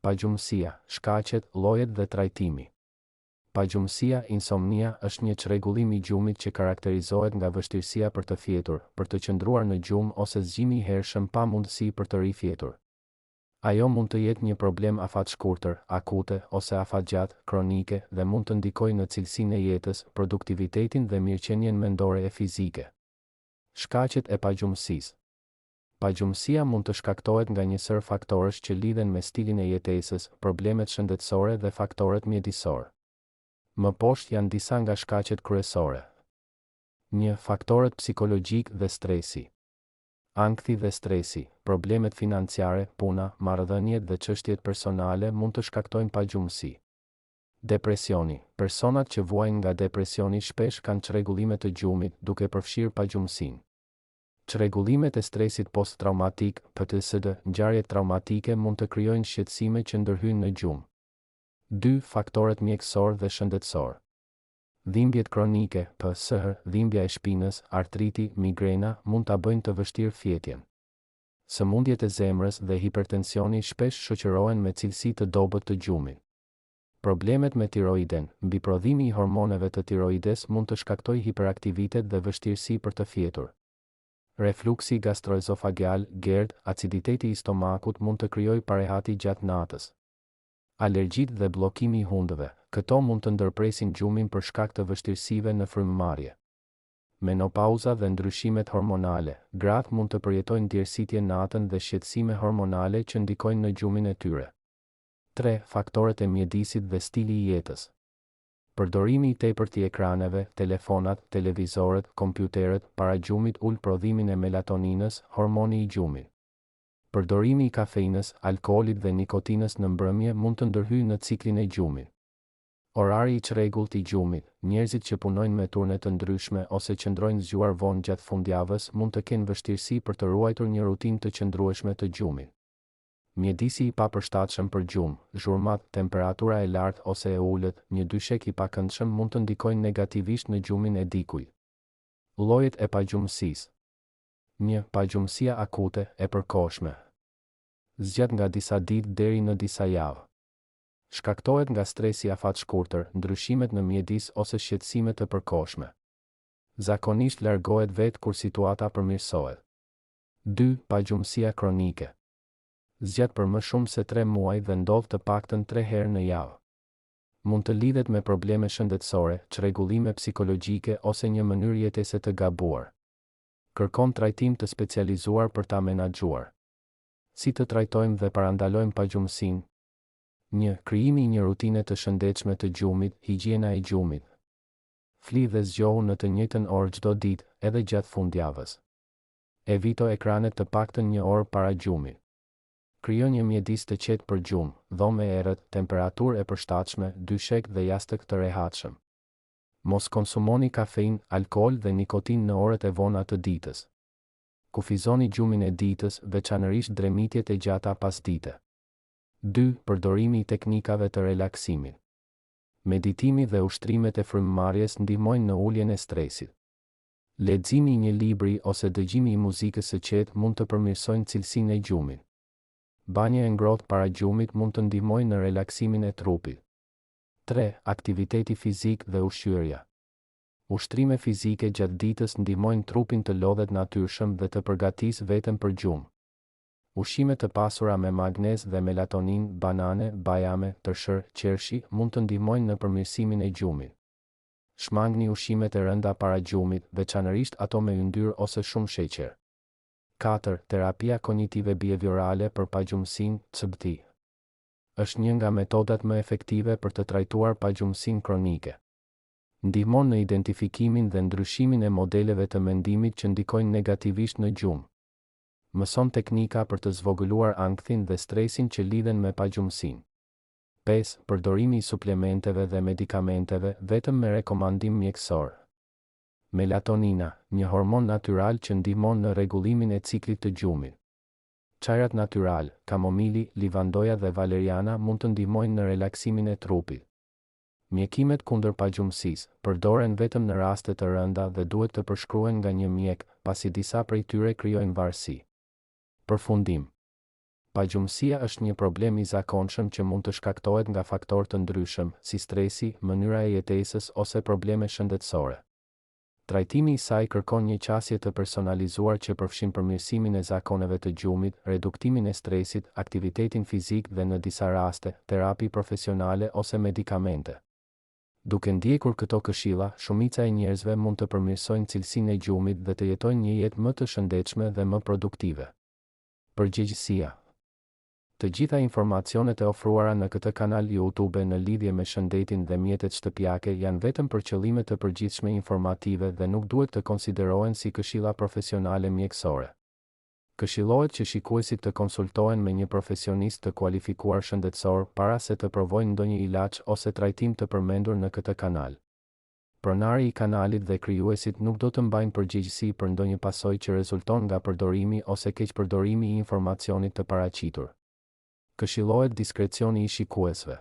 Pagjumësia, shkaqet, llojet dhe trajtimi. Pagjumësia, insomnia, është një çrregullim i gjumit që karakterizohet nga vështirësia për të fjetur, për të qëndruar në gjumë ose zgjimi i hershëm pa mundësi për të rifjetur. Ajo mund të jetë një problem afatshkurtër, akute ose afatgjatë, kronike dhe mund të ndikojë në cilësinë e jetës, produktivitetin dhe mirëqenien mendore e fizike. Shkaqet e pagjumësisë. Pagjumësia mund të shkaktohet nga një sër faktorësh që lidhen me stilin e jetesës, problemet shëndetësore dhe faktorët mjedisorë. Më poshtë janë disa nga shkaqet kryesore. 1. Faktorët psikologjik dhe stresi. Ankthi dhe stresi, problemet financiare, puna, marrëdhëniet dhe çështjet personale mund të shkaktojnë pagjumësi. Depresioni. Personat që vuajnë nga depresioni shpesh kanë çrregullime të gjumit, duke përfshirë pagjumësinë. Çrregullimet e stresit post-traumatik, PTSD, ngjarjet traumatike mund të krijojnë shqetësime që ndërhyjnë në gjumë. 2. Faktorët mjekësor dhe shëndetësor. Dhimbjet kronike, PSH, dhimbja e shpinës, artriti, migrena mund ta bëjnë të vështirë fjetjen. Sëmundjet e zemrës dhe hipertensioni shpesh shoqërohen me cilësi të dobët të gjumit. Problemet me tiroiden, mbiprodhimi i hormoneve të tiroides mund të shkaktojë hiperaktivitet dhe vështirësi për të fjetur. Refluksi gastroezofageal, GERD, aciditeti i stomakut mund të krijojë parehati gjatë natës. Alergjitë dhe bllokimi i hundëve, këto mund të ndërpresin gjumin për shkak të vështirësive në frymëmarrje. Menopauza dhe ndryshimet hormonale, gratë mund të përjetojnë djersitje natën dhe shqetësime hormonale që ndikojnë në gjumin e tyre. 3. Faktorët e mjedisit dhe stili i jetës. Përdorimi i tepërt i ekraneve, telefonat, televizorët, kompjuterët, para gjumit ul prodhimin e melatoninës, hormoni i gjumit. Përdorimi i kafeinës, alkoolit dhe nikotinës në mbrëmje mund të ndërhyjë në ciklin e gjumit. Orari i çrregullt i gjumit, njerëzit që punojnë me turne të ndryshme ose qëndrojnë zgjuar vonë gjatë fundjavës mund të kenë vështirësi për të ruajtur një rutinë të qëndrueshme të gjumit. Mjedisi i papërshtatshëm për gjumë, zhurmat, temperatura e lartë ose e ulët, një dyshek i pakëndshëm mund të ndikojnë negativisht në gjumin e dikujt. Llojet e pagjumësisë. 1. Pagjumësia akute, e përkohshme. Zgjat nga disa ditë deri në disa javë. Shkaktohet nga stresi afatshkurtër, ndryshimet në mjedis ose shqetësimet të përkohshme. Zakonisht largohet vetë kur situata përmirësohet. 2. Pagjumësia kronike. Zgjat për më shumë se 3 muaj dhe ndodh të paktën 3 herë në javë. Mund të lidhet me probleme shëndetësore, çrregullime psikologjike ose një mënyrë jetese të gabuar. Kërkon trajtim të specializuar për ta menaxhuar. Si të trajtojmë dhe parandalojmë pagjumësinë? 1. Krijimi i një rutine të shëndetshme të gjumit, higjiena e gjumit. Fli dhe zgjohu në të njëjtën orë çdo ditë, edhe gjatë fundjavës. Evito ekranet të paktën 1 orë para gjumit. Krijo një mjedis të qetë për gjumë, dhomë e errët, temperaturë e përshtatshme, dyshek dhe jastëk të rehatshëm. Mos konsumoni kafeinë, alkool dhe nikotinë në orët e vona të ditës. Kufizoni gjumin e ditës, veçanërisht dremitjet e gjata pas dite. 2. Përdorimi i teknikave të relaksimit. Meditimi dhe ushtrimet e frymëmarrjes ndihmojnë në uljen e stresit. Leximi i një libri ose dëgjimi i muzikës së qetë mund të përmirësojnë cilësinë e gjumit. Banja e ngrohtë para gjumit mund të ndihmojë në relaksimin e trupit. 3. Aktiviteti fizik dhe ushqyerja. Ushtrime fizike gjatë ditës ndihmojnë trupin të lodhet natyrshëm dhe të përgatisë veten për gjumë. Ushqime të pasura me magnez dhe melatonin, banane, bajame, tërshër, qershi mund të ndihmojnë në përmirësimin e gjumit. Shmangni ushqimet e rënda para gjumit, veçanërisht ato me yndyrë ose shumë sheqer. 4. Terapia kognitive behaviorale për pagjumësinë, CBT. Është një nga metodat më efektive për të trajtuar pagjumësinë kronike. Ndihmon në identifikimin dhe ndryshimin e modeleve të mendimit që ndikojnë negativisht në gjumë. Mëson teknika për të zvogëluar ankthin dhe stresin që lidhen me pagjumësinë. 5. Përdorimi i suplementeve dhe medikamenteve vetëm me rekomandim mjekësor. Melatonina, një hormon natyral që ndihmon në rregullimin e ciklit të gjumit. Çajrat natyral, kamomili, livandoja dhe valeriana mund të ndihmojnë në relaksimin e trupit. Mjekimet kundër pagjumësisë përdoren vetëm në raste të rënda dhe duhet të përshkruhen nga një mjek, pasi disa prej tyre krijojnë varësi. Përfundim. Pagjumësia është një problem i zakonshëm që mund të shkaktohet nga faktorë të ndryshëm, si stresi, mënyra e jetesës ose probleme shëndetësore. Trajtimi i saj kërkon një qasje të personalizuar që përfshin përmirësimin e zakoneve të gjumit, reduktimin e stresit, aktivitetin fizik dhe në disa raste, terapi profesionale ose medikamente. Duke ndjekur këto këshilla, shumica e njerëzve mund të përmirësojnë cilësinë e gjumit dhe të jetojnë një jetë më të shëndetshme dhe më produktive. Përgjegjësia. Të gjitha informacionet e ofruara në këtë kanal YouTube në lidhje me shëndetin dhe mjetet shtëpiake janë vetëm për qëllime të përgjithshme informative dhe nuk duhet të konsiderohen si këshilla profesionale mjekësore. Këshillohet që shikuesit të konsultohen me një profesionist të kualifikuar shëndetësor para se të provojnë ndonjë ilaç ose trajtim të përmendur në këtë kanal. Pronari i kanalit dhe krijuesit nuk do të mbajnë përgjegjësi për ndonjë pasojë që rezulton nga përdorimi ose keqpërdorimi i informacionit të paraqitur. Këshillohet diskrecioni i shikuesve.